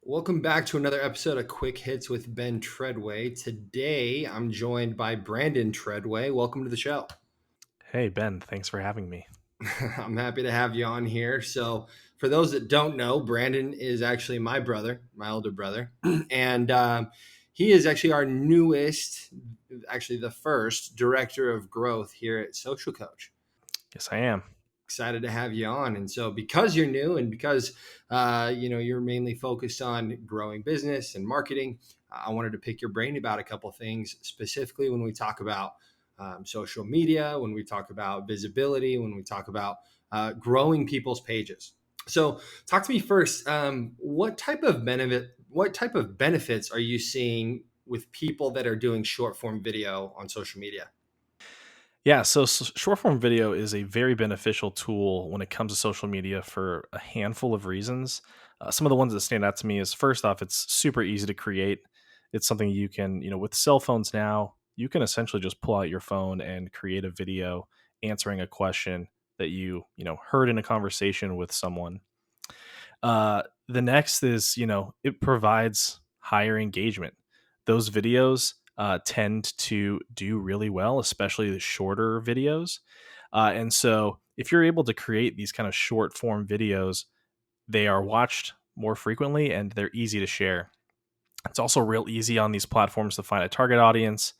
Welcome back to another episode of Quick Hits with Ben Treadway. Today, I'm joined by Brandon Treadway. Welcome to the show. Hey, Ben, thanks for having me. I'm happy to have you on here. So, for those that don't know, Brandon is actually my brother, my older brother, and he is actually our newest, actually the first director of growth here at SocialCoach. Yes, I am. Excited to have you on. And so, because you're new and because you're mainly focused on growing business and marketing, I wanted to pick your brain about a couple things, specifically when we talk about social media, when we talk about visibility, when we talk about growing people's pages. So, talk to me first. What type of benefits are you seeing with people that are doing short form video on social media? Yeah, so short form video is a very beneficial tool when it comes to social media for a handful of reasons. Some of the ones that stand out to me is first off, it's super easy to create. It's something you can, with cell phones now, you can essentially just pull out your phone and create a video answering a question that heard in a conversation with someone. The next is, it provides higher engagement. Those videos tend to do really well, especially the shorter videos. And so, if you're able to create these kind of short form videos, they are watched more frequently and they're easy to share. It's also real easy on these platforms to find a target audience.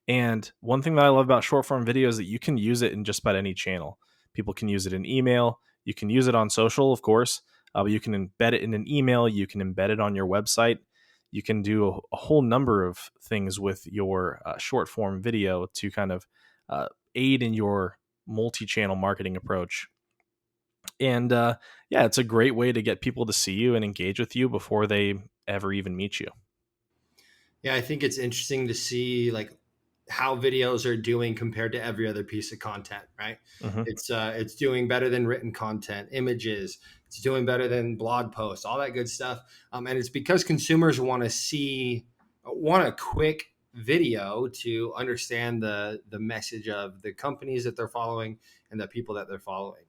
And one thing that I love about short form video is that you can use it in just about any channel. People can use it in email. You can use it on social, of course, but you can embed it in an email. You can embed it on your website. You can do a whole number of things with your short form video to kind of aid in your multi channel marketing approach. And yeah, it's a great way to get people to see you and engage with you before they ever even meet you. Yeah, I think it's interesting to see like how videos are doing compared to every other piece of content, right? Hmm. It's doing better than written content, images. It's doing better than blog posts, all that good stuff. And it's because consumers want a quick video to understand the message of the companies that they're following and the people that they're following.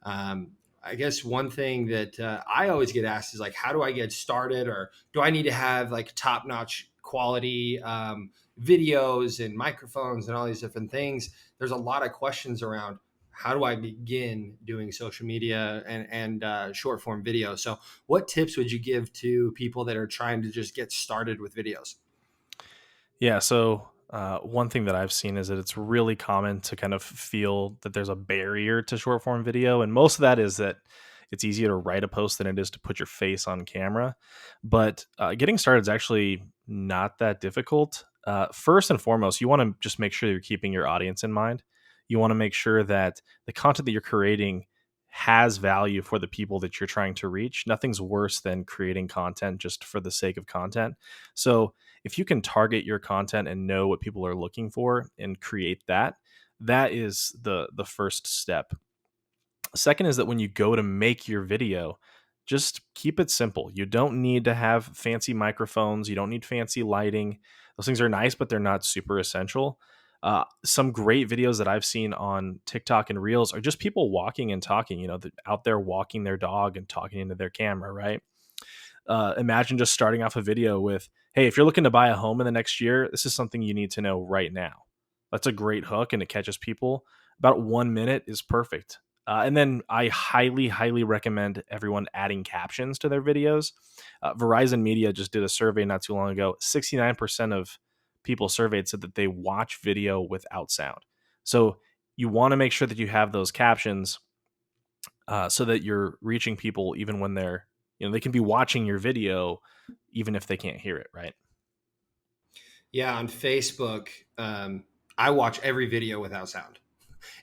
I guess one thing that I always get asked is like, how do I get started, or do I need to have like top notch quality videos and microphones and all these different things? There's a lot of questions around how do I begin doing social media and short form video. So, what tips would you give to people that are trying to just get started with videos? Yeah. So one thing that I've seen is that it's really common to kind of feel that there's a barrier to short form video. And most of that is that it's easier to write a post than it is to put your face on camera. But getting started is actually not that difficult. First and foremost, you want to just make sure you're keeping your audience in mind. You want to make sure that the content that you're creating has value for the people that you're trying to reach. Nothing's worse than creating content just for the sake of content. So, if you can target your content and know what people are looking for and create that, that is the first step. Second is that when you go to make your video, just keep it simple. You don't need to have fancy microphones, you don't need fancy lighting. Those things are nice, but they're not super essential. Some great videos that I've seen on TikTok and Reels are just people walking and talking, out there walking their dog and talking into their camera, right? Imagine just starting off a video with, hey, if you're looking to buy a home in the next year, this is something you need to know right now. That's a great hook and it catches people. About 1 minute is perfect. And then I highly, highly recommend everyone adding captions to their videos. Verizon Media just did a survey not too long ago. 69% of people surveyed said that they watch video without sound. So you want to make sure that you have those captions so that you're reaching people even when they can be watching your video even if they can't hear it, right? Yeah, on Facebook, I watch every video without sound.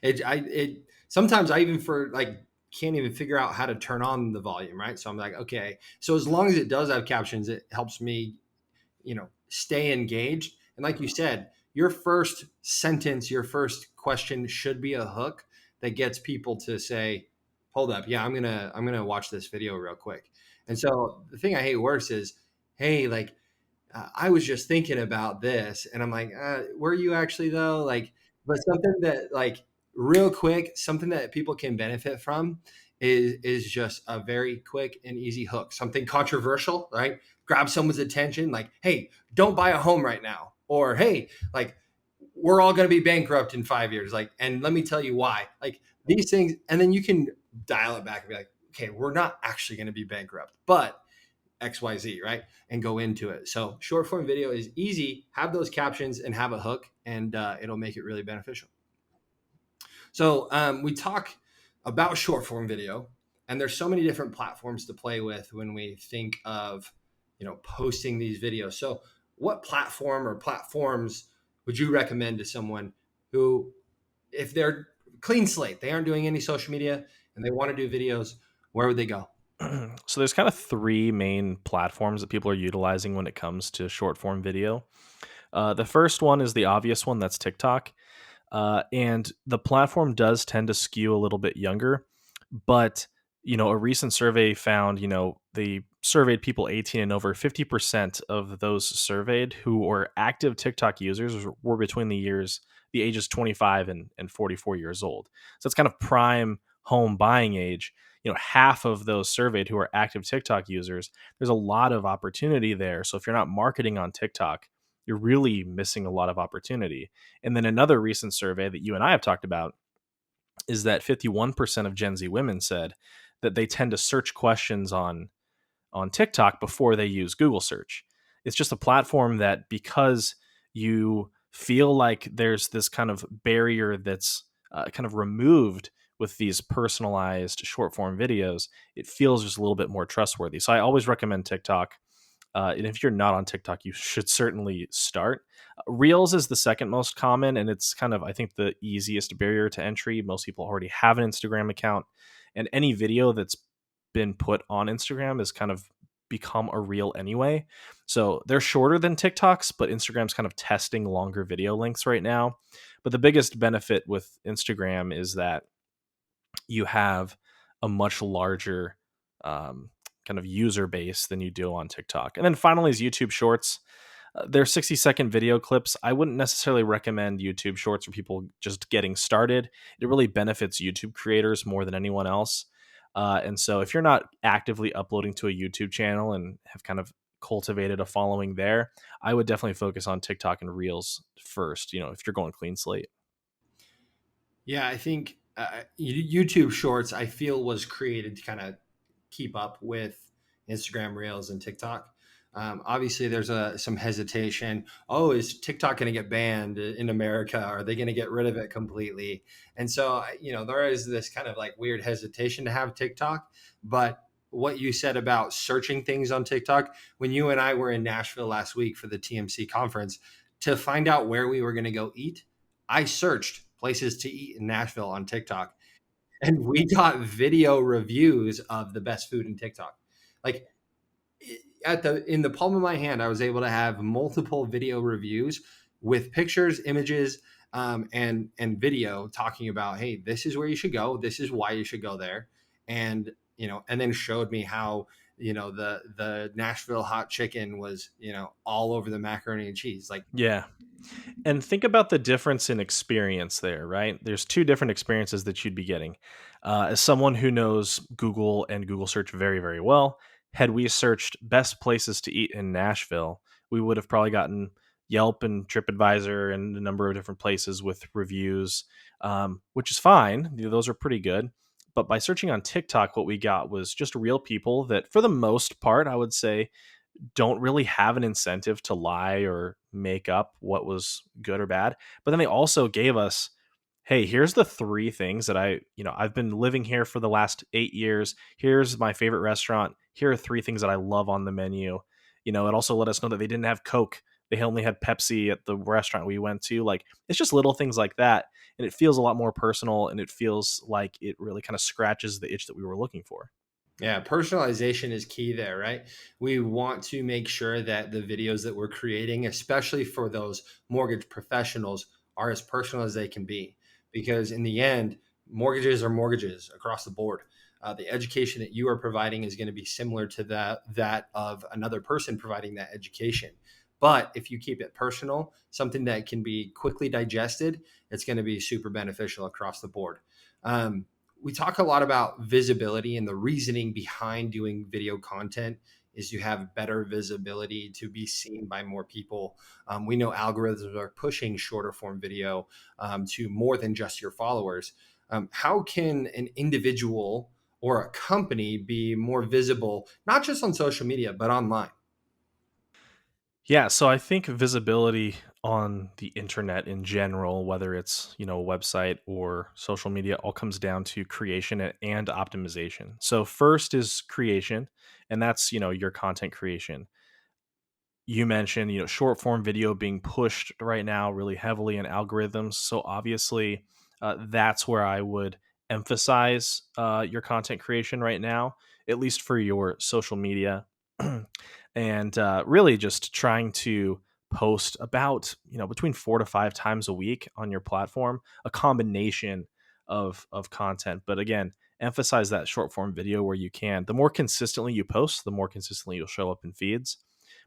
It sometimes I even for like can't even figure out how to turn on the volume, right? So I'm like, okay. So as long as it does have captions, it helps me, stay engaged. And like you said, your first sentence, your first question should be a hook that gets people to say, "Hold up, yeah, I'm gonna watch this video real quick." And so the thing I hate worse is, hey, like I was just thinking about this, and I'm like, were you actually though? Like, but something that like real quick, something that people can benefit from is just a very quick and easy hook. Something controversial, right? Grab someone's attention, like, hey, don't buy a home right now. Or hey, like, we're all going to be bankrupt in 5 years. Like, and let me tell you why. Like these things, and then you can dial it back and be like, okay, we're not actually going to be bankrupt, but XYZ, right? And go into it. So short form video is easy. Have those captions and have a hook, and it'll make it really beneficial. So we talk about short form video, and there's so many different platforms to play with when we think of, posting these videos. So what platform or platforms would you recommend to someone who, if they're clean slate, they aren't doing any social media and they want to do videos, where would they go? So there's kind of three main platforms that people are utilizing when it comes to short form video. The first one is the obvious one, that's TikTok. And the platform does tend to skew a little bit younger, but a recent survey found, they surveyed people 18 and over. 50% of those surveyed who were active TikTok users were between the ages 25 and 44 years old. So it's kind of prime home buying age. Half of those surveyed who are active TikTok users, there's a lot of opportunity there. So if you're not marketing on TikTok, you're really missing a lot of opportunity. And then another recent survey that you and I have talked about is that 51% of Gen Z women said that they tend to search questions on TikTok before they use Google search. It's just a platform that, because you feel like there's this kind of barrier that's kind of removed with these personalized short form videos, it feels just a little bit more trustworthy. So I always recommend TikTok. And if you're not on TikTok, you should certainly start. Reels is the second most common, and it's kind of, I think, the easiest barrier to entry. Most people already have an Instagram account, and any video that's been put on Instagram has kind of become a reel anyway. So they're shorter than TikToks, but Instagram's kind of testing longer video lengths right now. But the biggest benefit with Instagram is that you have a much larger kind of user base than you do on TikTok. And then finally is YouTube Shorts. They're 60-second video clips. I wouldn't necessarily recommend YouTube Shorts for people just getting started. It really benefits YouTube creators more than anyone else. And so if you're not actively uploading to a YouTube channel and have kind of cultivated a following there, I would definitely focus on TikTok and Reels first, if you're going clean slate. Yeah, I think YouTube Shorts, I feel, was created to kind of keep up with Instagram Reels and TikTok. Obviously, there's some hesitation. Oh, is TikTok going to get banned in America? Are they going to get rid of it completely? And so, there is this kind of like weird hesitation to have TikTok. But what you said about searching things on TikTok, when you and I were in Nashville last week for the TMC conference, to find out where we were going to go eat, I searched places to eat in Nashville on TikTok, and we got video reviews of the best food in TikTok. Like in the palm of my hand, I was able to have multiple video reviews with pictures, images, and video talking about, hey, this is where you should go, this is why you should go there, and and then showed me how the Nashville hot chicken was all over the macaroni and cheese. Like, Yeah. And think about the difference in experience there, right? There's two different experiences that you'd be getting. As someone who knows Google and Google search very, very well, had we searched best places to eat in Nashville, we would have probably gotten Yelp and TripAdvisor and a number of different places with reviews, which is fine. Those are pretty good. But by searching on TikTok, what we got was just real people that, for the most part, I would say, don't really have an incentive to lie or make up what was good or bad. But then they also gave us, hey, here's the three things that I've been living here for the last 8 years. Here's my favorite restaurant. Here are three things that I love on the menu. It also let us know that they didn't have Coke. They only had Pepsi at the restaurant we went to. Like, it's just little things like that. And it feels a lot more personal, and it feels like it really kind of scratches the itch that we were looking for. yeah, personalization is key there, right? We want to make sure that the videos that we're creating, especially for those mortgage professionals, are as personal as they can be. Because in the end, mortgages are mortgages across the board. The education that you are providing is going to be similar to that of another person providing that education. But if you keep it personal, something that can be quickly digested, it's going to be super beneficial across the board. We talk a lot about visibility, and the reasoning behind doing video content is you have better visibility to be seen by more people. We know algorithms are pushing shorter form video to more than just your followers. How can an individual or a company be more visible, not just on social media, but online? Yeah, so I think visibility on the internet in general, whether it's, a website or social media, all comes down to creation and optimization. So first is creation, and that's, your content creation. You mentioned, short form video being pushed right now really heavily in algorithms. So obviously, that's where I would emphasize your content creation right now, at least for your social media, and really just trying to post about between 4 to 5 times a week on your platform, a combination of content. But again, emphasize that short form video where you can. The more consistently you post, the more consistently you'll show up in feeds.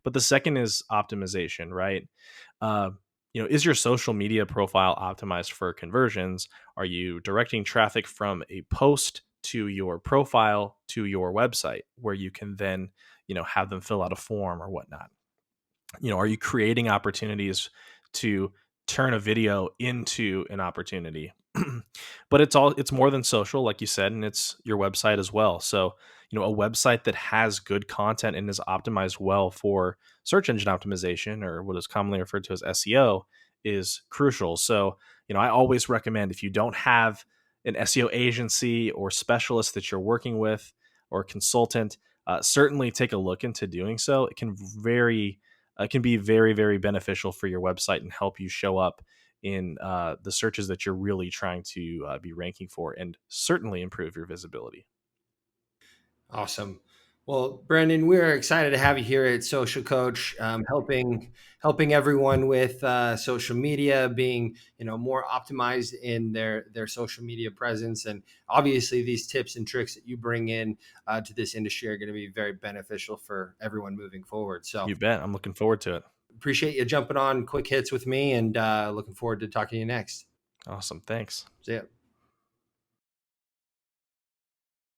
But the second is optimization, right? Uh, is your social media profile optimized for conversions? Are you directing traffic from a post to your profile to your website where you can then, have them fill out a form or whatnot? Are you creating opportunities to turn a video into an opportunity? But it's more than social, like you said, and it's your website as well. So a website that has good content and is optimized well for search engine optimization, or what is commonly referred to as SEO, is crucial. So I always recommend, if you don't have an SEO agency or specialist that you're working with, or consultant, certainly take a look into doing so. It can be very, very beneficial for your website and help you show up in the searches that you're really trying to be ranking for, and certainly improve your visibility. Awesome. Well, Brandon, we're excited to have you here at Social Coach, helping everyone with social media, being more optimized in their social media presence, and obviously these tips and tricks that you bring in to this industry are going to be very beneficial for everyone moving forward. So You bet. I'm looking forward to it. appreciate you jumping on quick hits with me, and looking forward to talking to you next. Awesome. Thanks. See ya.